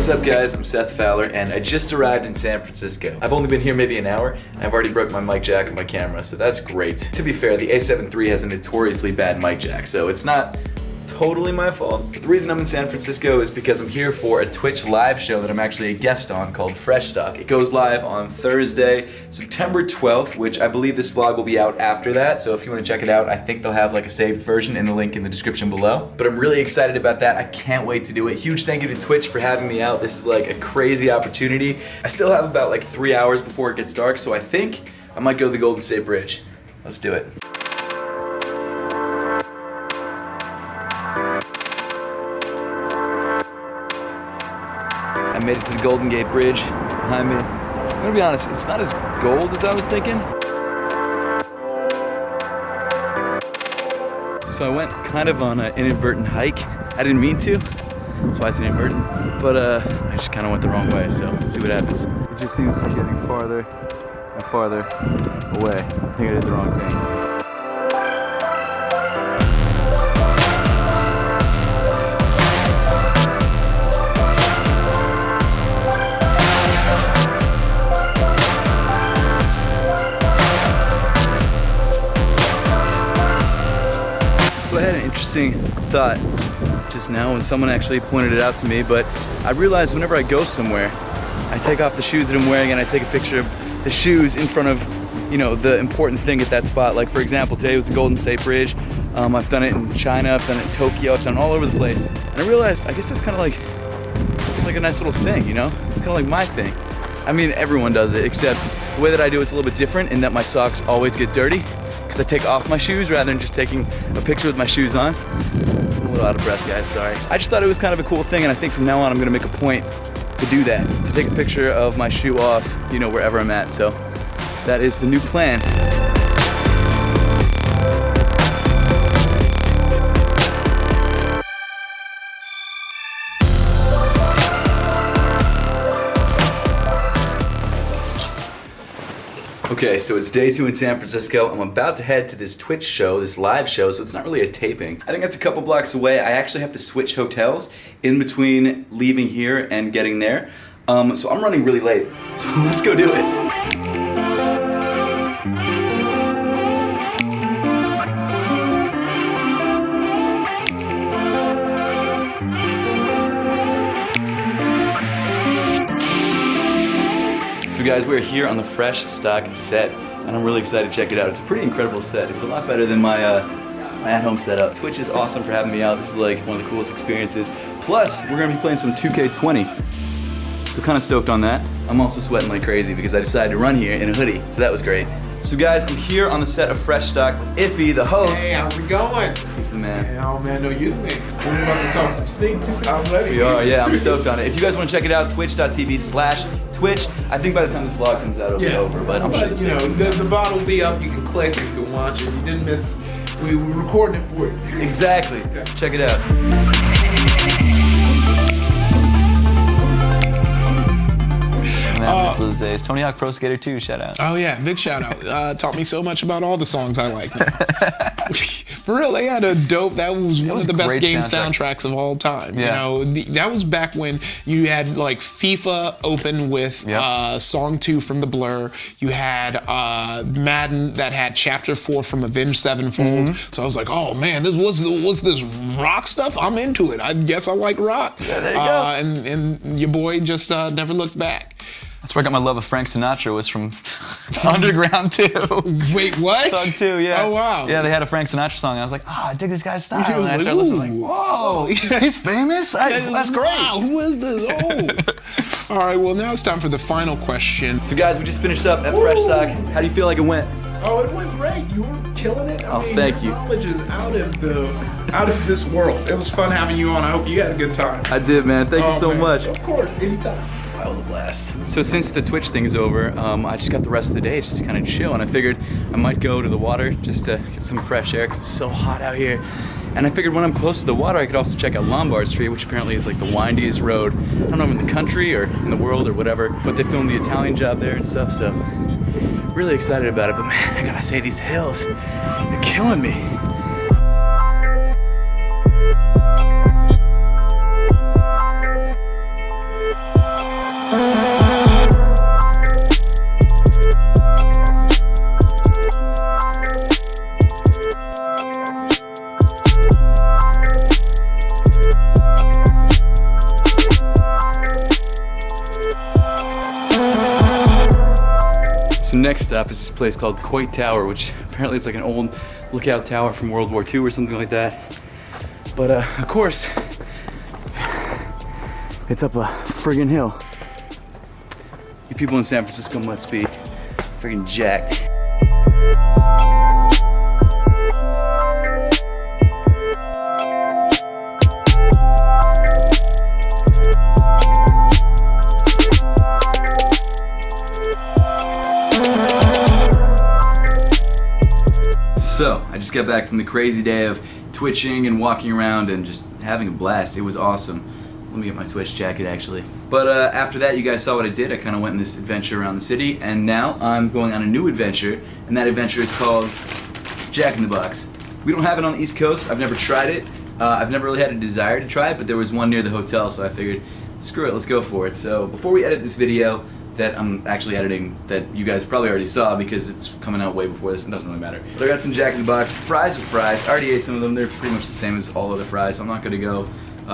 What's up guys, I'm Seth Fowler and I just arrived in San Francisco. I've only been here maybe an hour and I've already broke my mic jack and my camera, so that's great. To be fair, the A7 III has a notoriously bad mic jack, so it's not totally my fault. But the reason I'm in San Francisco is because I'm here for a Twitch live show that I'm actually a guest on called FRESHSTOCK. It goes live on Thursday, September 12th, which I believe this vlog will be out after that, so if you want to check it out, I think they'll have like a saved version in the link in the description below. But I'm really excited about that. I can't wait to do it. Huge thank you to Twitch for having me out. This is like a crazy opportunity. I still have about like 3 hours before it gets dark, so I think I might go to the Golden State Bridge. Let's do it. I made it to the Golden Gate Bridge behind me. I'm gonna be honest, it's not as gold as I was thinking. So I went kind of on an inadvertent hike. I didn't mean to, that's why it's inadvertent. But I just kind of went the wrong way, so we'll see what happens. It just seems to be getting farther and farther away. I think I did the wrong thing. I had an interesting thought just now when someone actually pointed it out to me, but I realized whenever I go somewhere, I take off the shoes that I'm wearing and I take a picture of the shoes in front of, you know, the important thing at that spot. Like for example, today was the Golden State Bridge. I've done it in China, I've done it in Tokyo, I've done it all over the place. And I realized, I guess that's kind of like, it's like a nice little thing, you know? It's kind of like my thing. I mean, everyone does it, except the way that I do it's a little bit different in that my socks always get dirty. Because I take off my shoes rather than just taking a picture with my shoes on. I'm a little out of breath, guys, sorry. I just thought it was kind of a cool thing, and I think from now on I'm gonna make a point to do that. To take a picture of my shoe off, you know, wherever I'm at. So that is the new plan. Okay, so it's day 2 in San Francisco. I'm about to head to this Twitch show, this live show, so it's not really a taping. I think that's a couple blocks away. I actually have to switch hotels in between leaving here and getting there. So I'm running really late, so let's go do it. So guys, we're here on the FRESHSTOCK set, and I'm really excited to check it out. It's a pretty incredible set. It's a lot better than my at-home setup. Twitch is awesome for having me out. This is like one of the coolest experiences. Plus, we're gonna be playing some 2K20. So kind of stoked on that. I'm also sweating like crazy because I decided to run here in a hoodie, so that was great. So guys, I'm here on the set of FRESHSTOCK with Iffy, the host. Hey, how's it going? He's the man. Hey, oh man, no, you the man. We're about to talk some sneaks. I'm ready. We are, yeah, I'm stoked on it. If you guys want to check it out, twitch.tv/Twitch. I think by the time this vlog comes out, it'll be over, but I'm sure you know, the VOD will be up. You can click, you can watch it. You didn't miss. We were recording it for you. Exactly. Okay. Check it out. Those days. Tony Hawk Pro Skater 2, shout out. Oh yeah, big shout out. Taught me so much about all the songs I like. For real, they had a dope, that was one of the best game soundtracks of all time. Yeah. You know, that was back when you had like FIFA open with Song 2 from The Blur. You had Madden that had Chapter 4 from Avenged Sevenfold. So I was like, oh man, what's this rock stuff? I'm into it. I guess I like rock. Yeah, there you go. And your boy just never looked back. That's where I got my love of Frank Sinatra, was from Underground 2. Wait, what? Song 2, yeah. Oh, wow. Yeah, they had a Frank Sinatra song, and I was like, oh, I dig this guy's style. And I like, started listening, like, whoa, he's famous? That's great. Wow, who is this? Oh. All right, well, now it's time for the final question. So guys, we just finished up at FRESHSTOCK. How do you feel like it went? Oh, it went great. You were killing it. I mean, thank you. Your knowledge is out of this world. It was fun having you on. I hope you had a good time. I did, man. Thank you so much. Of course, anytime. That was a blast. So since the Twitch thing is over, I just got the rest of the day just to kind of chill, and I figured I might go to the water just to get some fresh air because it's so hot out here. And I figured when I'm close to the water, I could also check out Lombard Street, which apparently is like the windiest road, I don't know, in the country or in the world or whatever, but they filmed the Italian Job there and stuff, so really excited about it. But man, I gotta say, these hills, they're killing me. So next stop is this place called Coit Tower, which apparently it's like an old lookout tower from World War II or something like that. But of course, it's up a friggin' hill. You people in San Francisco must be friggin' jacked. So, I just got back from the crazy day of twitching and walking around and just having a blast. It was awesome. Let me get my Twitch jacket actually. But after that, you guys saw what I did. I kind of went on this adventure around the city, and now I'm going on a new adventure, and that adventure is called Jack in the Box. We don't have it on the East Coast. I've never tried it. I've never really had a desire to try it, but there was one near the hotel, so I figured, screw it, let's go for it. So before we edit this video, that I'm actually editing, that you guys probably already saw because it's coming out way before this, it doesn't really matter. But I got some Jack in the Box. Fries are fries. I already ate some of them. They're pretty much the same as all other fries, so I'm not going to go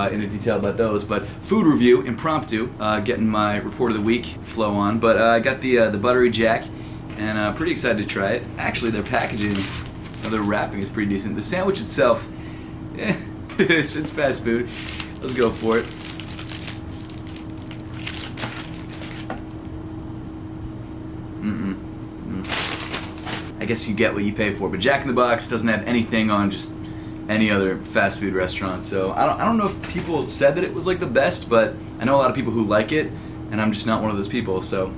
into detail about those. But food review, impromptu, getting my report of the week flow on. But I got the buttery Jack, and pretty excited to try it. Actually, their packaging, their wrapping is pretty decent. The sandwich itself, it's fast food. Let's go for it. I guess you get what you pay for, but Jack in the Box doesn't have anything on just any other fast food restaurant. So I don't know if people said that it was like the best, but I know a lot of people who like it, and I'm just not one of those people. So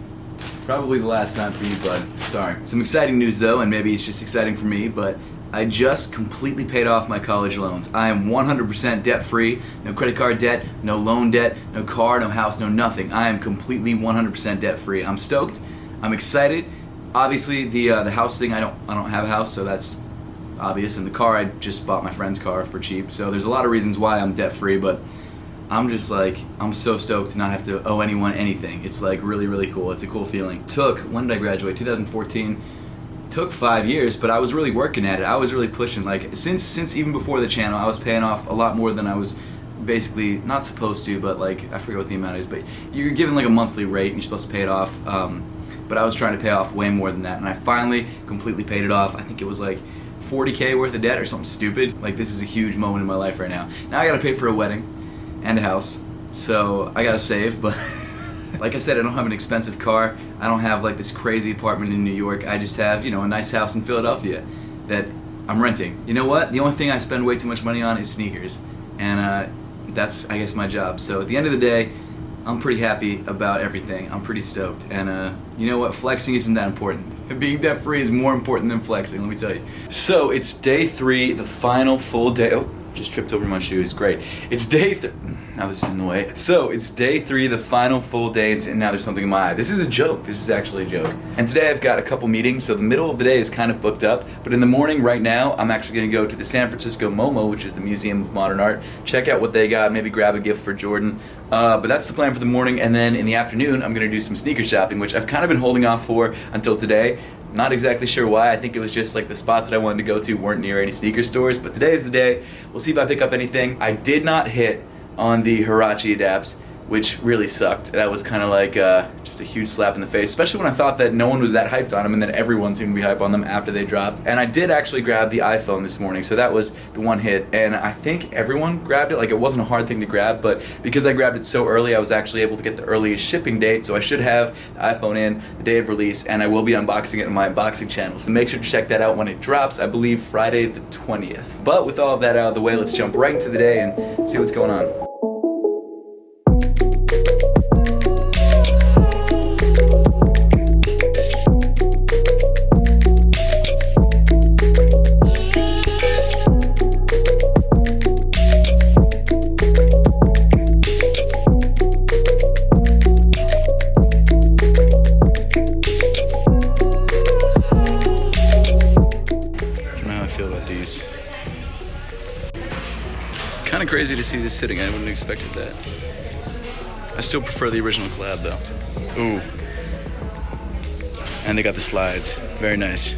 probably the last time for you, bud. Sorry. Some exciting news though, and maybe it's just exciting for me, but I just completely paid off my college loans. I am 100% debt free. No credit card debt, no loan debt, no car, no house, no nothing. I am completely 100% debt free. I'm stoked. I'm excited. Obviously, the house thing, I don't have a house, so that's obvious. And the car, I just bought my friend's car for cheap. So there's a lot of reasons why I'm debt free, but I'm just like, I'm so stoked to not have to owe anyone anything. It's like really, really cool. It's a cool feeling. When did I graduate? 2014. Took 5 years, but I was really working at it. I was really pushing. Like since even before the channel, I was paying off a lot more than I was basically not supposed to. But like, I forget what the amount is. But you're given like a monthly rate, and you're supposed to pay it off. But I was trying to pay off way more than that, and I finally completely paid it off. I think it was like $40K worth of debt or something stupid. Like, this is a huge moment in my life right now. Now I gotta pay for a wedding and a house, so I gotta save, but like I said, I don't have an expensive car. I don't have like this crazy apartment in New York. I just have, you know, a nice house in Philadelphia that I'm renting. You know what? The only thing I spend way too much money on is sneakers, and that's, I guess, my job. So at the end of the day, I'm pretty happy about everything. I'm pretty stoked, and you know what? Flexing isn't that important. Being debt free is more important than flexing, let me tell you. So it's day 3, the final full day. Oh, just tripped over my shoes. Great. It's day. Now this is in the way. So it's day 3, the final full day, and now there's something in my eye. This is a joke. This is actually a joke. And today I've got a couple meetings, so the middle of the day is kind of booked up. But in the morning, right now, I'm actually going to go to the San Francisco MoMA, which is the Museum of Modern Art. Check out what they got. Maybe grab a gift for Jordan. But that's the plan for the morning. And then in the afternoon, I'm going to do some sneaker shopping, which I've kind of been holding off for until today. Not exactly sure why. I think it was just like the spots that I wanted to go to weren't near any sneaker stores, but today is the day. We'll see if I pick up anything. I did not hit on the Huarache adapts, which really sucked. That was kind of like just a huge slap in the face, especially when I thought that no one was that hyped on them and then everyone seemed to be hyped on them after they dropped. And I did actually grab the iPhone this morning, so that was the one hit. And I think everyone grabbed it. Like, it wasn't a hard thing to grab, but because I grabbed it so early, I was actually able to get the earliest shipping date, so I should have the iPhone in the day of release, and I will be unboxing it on my unboxing channel. So make sure to check that out when it drops, I believe Friday the 20th. But with all of that out of the way, let's jump right into the day and see what's going on. Kind of crazy to see this sitting. I wouldn't have expected that. I still prefer the original collab though. Ooh. And they got the slides. Very nice.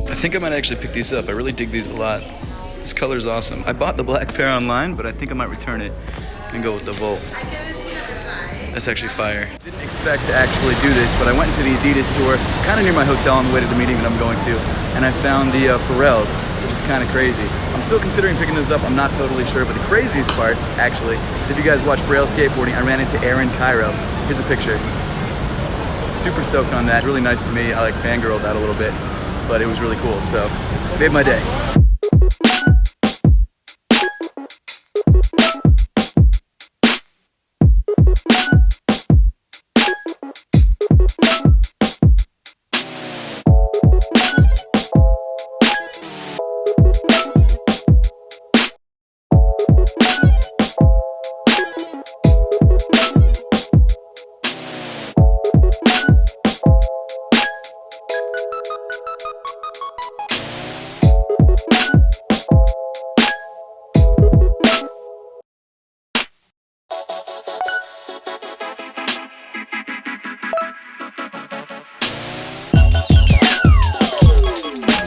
I think I might actually pick these up. I really dig these a lot. This color is awesome. I bought the black pair online, but I think I might return it and go with the Volt. That's actually fire. Didn't expect to actually do this, but I went into the Adidas store, kind of near my hotel on the way to the meeting that I'm going to, and I found the Pharrells, which is kind of crazy. I'm still considering picking those up. I'm not totally sure, but the craziest part, actually, is if you guys watch Braille skateboarding, I ran into Aaron Cairo. Here's a picture. Super stoked on that. It's really nice to me. I like fangirled that a little bit, but it was really cool, so made my day.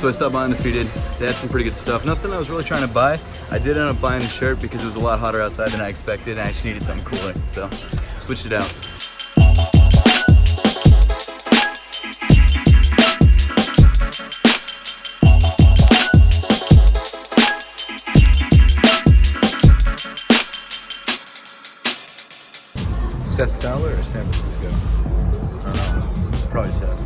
So I stopped by Undefeated. They had some pretty good stuff. Nothing I was really trying to buy. I did end up buying the shirt because it was a lot hotter outside than I expected, and I just needed something cooler. So switched it out. Seth Fowler or San Francisco? I don't know. Probably Seth.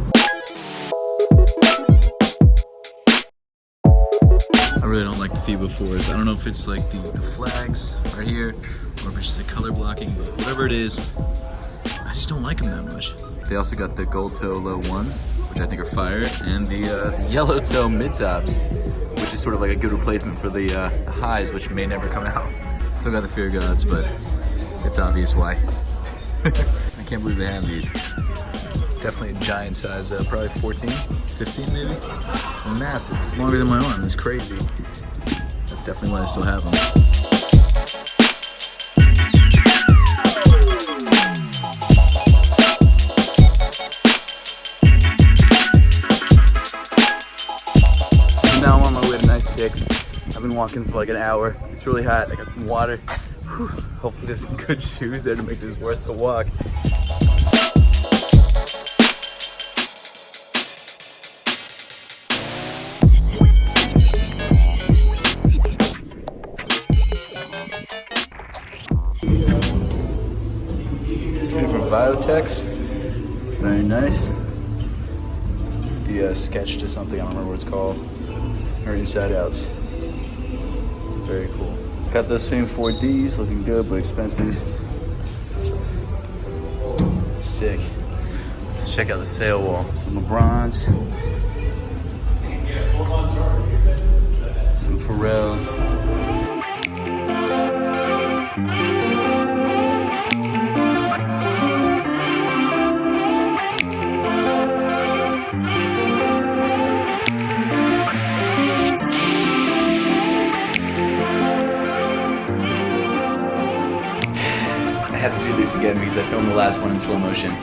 I really don't like the FIBA 4s. I don't know if it's like the flags right here, or if it's just the color blocking, but whatever it is, I just don't like them that much. They also got the gold toe low ones, which I think are fire, and the yellow toe mid tops, which is sort of like a good replacement for the highs, which may never come out. Still got the Fear Gods, but it's obvious why. I can't believe they have these. Definitely a giant size, probably 14, 15 maybe. It's massive, it's longer than my arm, it's crazy. That's definitely why I still have them. So now I'm on my way to Nice Kicks. I've been walking for like an hour. It's really hot, I got some water. Whew. Hopefully there's some good shoes there to make this worth the walk. Biotex, very nice. The sketch to something, I don't remember what it's called. Or Inside Outs. Very cool. Got those same 4Ds, looking good but expensive. Sick. Let's check out the sale wall. Some LeBrons. Some Pharrells. I have to do this again because I filmed the last one in slow motion.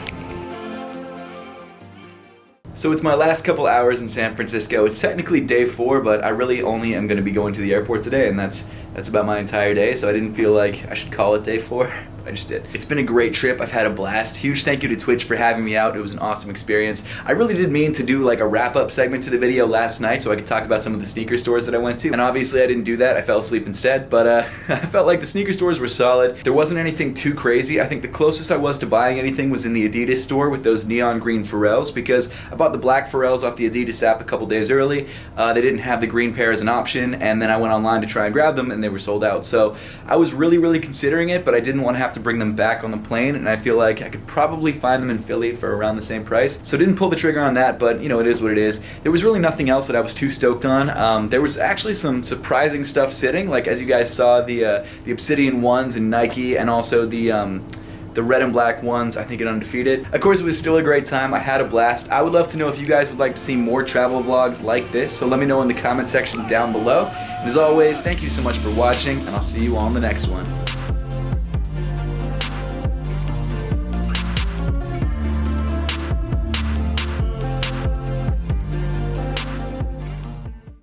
So it's my last couple hours in San Francisco. It's technically day 4, but I really only am going to be going to the airport today, and that's about my entire day, so I didn't feel like I should call it day 4. I just did. It's been a great trip. I've had a blast. Huge thank you to Twitch for having me out. It was an awesome experience. I really did mean to do like a wrap-up segment to the video last night so I could talk about some of the sneaker stores that I went to. And obviously I didn't do that. I fell asleep instead. But I felt like the sneaker stores were solid. There wasn't anything too crazy. I think the closest I was to buying anything was in the Adidas store with those neon green Pharrells, because I bought the black Pharrells off the Adidas app a couple days early. They didn't have the green pair as an option, and then I went online to try and grab them and they were sold out. So I was really considering it, but I didn't want to have to bring them back on the plane, and I feel like I could probably find them in Philly for around the same price. So didn't pull the trigger on that, but you know, it is what it is. There was really nothing else that I was too stoked on. There was actually some surprising stuff sitting, like as you guys saw, the Obsidian ones in Nike, and also the red and black ones, I think, at Undefeated. Of course, it was still a great time. I had a blast. I would love to know if you guys would like to see more travel vlogs like this, so let me know in the comment section down below. And as always, thank you so much for watching, and I'll see you on the next one.